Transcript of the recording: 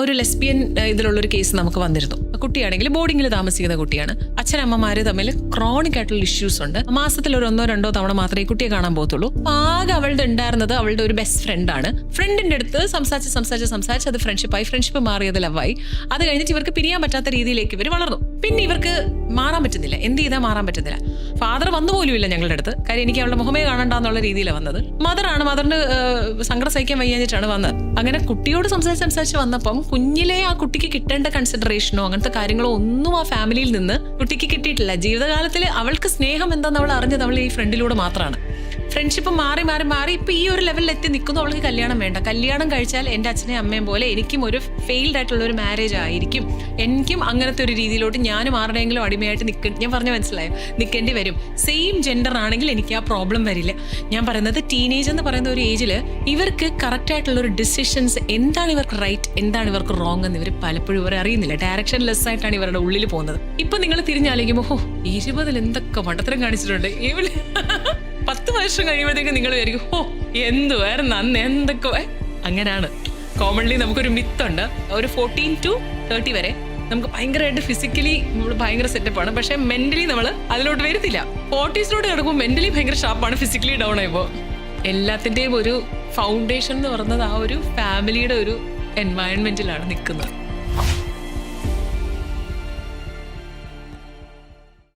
ഒരു lesbian ഇതിലുള്ളൊരു case നമുക്ക് വന്നിരുന്നു. കുട്ടിയാണെങ്കിൽ ബോർഡിങ്ങിൽ താമസിക്കുന്ന കുട്ടിയാണ്. അച്ഛനമ്മമാര് തമ്മിൽ ക്രോണിക് ആയിട്ടുള്ള ഇഷ്യൂസ് ഉണ്ട്. മാസത്തിൽ ഒരു 1-2 തവണ മാത്രമേ ഈ കുട്ടിയെ കാണാൻ പോകത്തുള്ളൂ. ആകെ അവളുടെ ഉണ്ടായിരുന്നത് അവളുടെ ഒരു ബെസ്റ്റ് ഫ്രണ്ടാണ്. ഫ്രണ്ടിന്റെ അടുത്ത് സംസാരിച്ച് അത് ഫ്രണ്ട്ഷിപ്പ് മാറിയത് ലവായി. അത് കഴിഞ്ഞിട്ട് ഇവർക്ക് പിരിയാൻ പറ്റാത്ത രീതിയിലേക്ക് ഇവർ വളർന്നു. പിന്നെ ഇവർക്ക് മാറാൻ പറ്റുന്നില്ല. എന്ത് ചെയ്താൽ മാറാൻ പറ്റുന്നില്ല. ഫാദർ വന്നു പോലും ഇല്ല ഞങ്ങളുടെ അടുത്ത്. കാര്യം എനിക്ക് അവളുടെ മുഖമേ കാണണ്ടെന്നുള്ള രീതിയിലാണ് വന്നത്. മദറിന് സങ്കടം സഹിക്കാൻ വയ്യാഞ്ഞിട്ടാണ് വന്നത്. അങ്ങനെ കുട്ടിയോട് സംസാരിച്ച് വന്നപ്പം കുഞ്ഞിലെ ആ കുട്ടിക്ക് കിട്ടേണ്ട കൺസിഡറേഷനോ അങ്ങനത്തെ കാര്യങ്ങളോ ഒന്നും ആ ഫാമിലിയിൽ നിന്ന് കുട്ടിക്ക് കിട്ടിയിട്ടില്ല. ജീവിതകാലത്തിൽ അവൾക്ക് സ്നേഹം എന്താന്ന് അവൾ അറിഞ്ഞത് അവൾ ഈ ഫ്രണ്ടിലൂടെ മാത്രമാണ്. ഫ്രണ്ട്ഷിപ്പ് മാറി ഇപ്പൊ ഈ ഒരു ലെവലിൽ എത്തി നിൽക്കുന്നു. അവൾക്ക് കല്യാണം വേണ്ട. കല്യാണം കഴിച്ചാൽ എൻ്റെ അച്ഛനെയും അമ്മയും പോലെ എനിക്കും ഒരു ഫെയിൽഡ് ആയിട്ടുള്ള ഒരു മാരേജ് ആയിരിക്കും. എനിക്കും അങ്ങനത്തെ ഒരു രീതിയിലോട്ട് ഞാനും ആരുടെയെങ്കിലും അടിമയായിട്ട് ഞാൻ പറഞ്ഞ മനസ്സിലായോ, നിൽക്കേണ്ടി വരും. സെയിം ജെൻഡർ ആണെങ്കിൽ എനിക്ക് ആ പ്രോബ്ലം വരില്ല. ഞാൻ പറയുന്നത് ടീനേജ് എന്ന് പറയുന്ന ഒരു ഏജിൽ ഇവർക്ക് കറക്റ്റ് ആയിട്ടുള്ള ഒരു ഡിസിഷൻസ്, എന്താണ് ഇവർക്ക് റൈറ്റ്, എന്താണ് ഇവർക്ക് റോങ് എന്ന് ഇവർ പലപ്പോഴും ഇവർ അറിയുന്നില്ല. ഡയറക്ഷൻ ലെസ് ആയിട്ടാണ് ഇവരുടെ ഉള്ളിൽ പോകുന്നത്. ഇപ്പൊ നിങ്ങൾ തിരിഞ്ഞാലേക്കുമ്പോ 20 എന്തൊക്കെ മണ്ടത്തരം കാണിച്ചിട്ടുണ്ട്. 10 വർഷം കഴിയുമ്പോഴത്തേക്ക് നിങ്ങൾ വിചാരിക്കും എന്തുവായിരുന്നു അന്ന് എന്തൊക്കെ. അങ്ങനെയാണ് കോമൺലി നമുക്കൊരു മിത്തുണ്ട്. ഒരു 14 to 30 വരെ നമുക്ക് ഭയങ്കരമായിട്ട് ഫിസിക്കലി നമ്മൾ ഭയങ്കര സെറ്റപ്പാണ്. പക്ഷെ മെന്റലി നമ്മൾ അതിലോട്ട് വരുന്നില്ല. 40s കിടക്കുമ്പോൾ മെന്റലി ഭയങ്കര ഷാർപ്പാണ്, ഫിസിക്കലി ഡൗൺ ആയപ്പോൾ. എല്ലാത്തിൻ്റെയും ഒരു ഫൗണ്ടേഷൻ എന്ന് പറയുന്നത് ആ ഒരു ഫാമിലിയുടെ ഒരു എൻവയൺമെന്റിലാണ് നിൽക്കുന്നത്.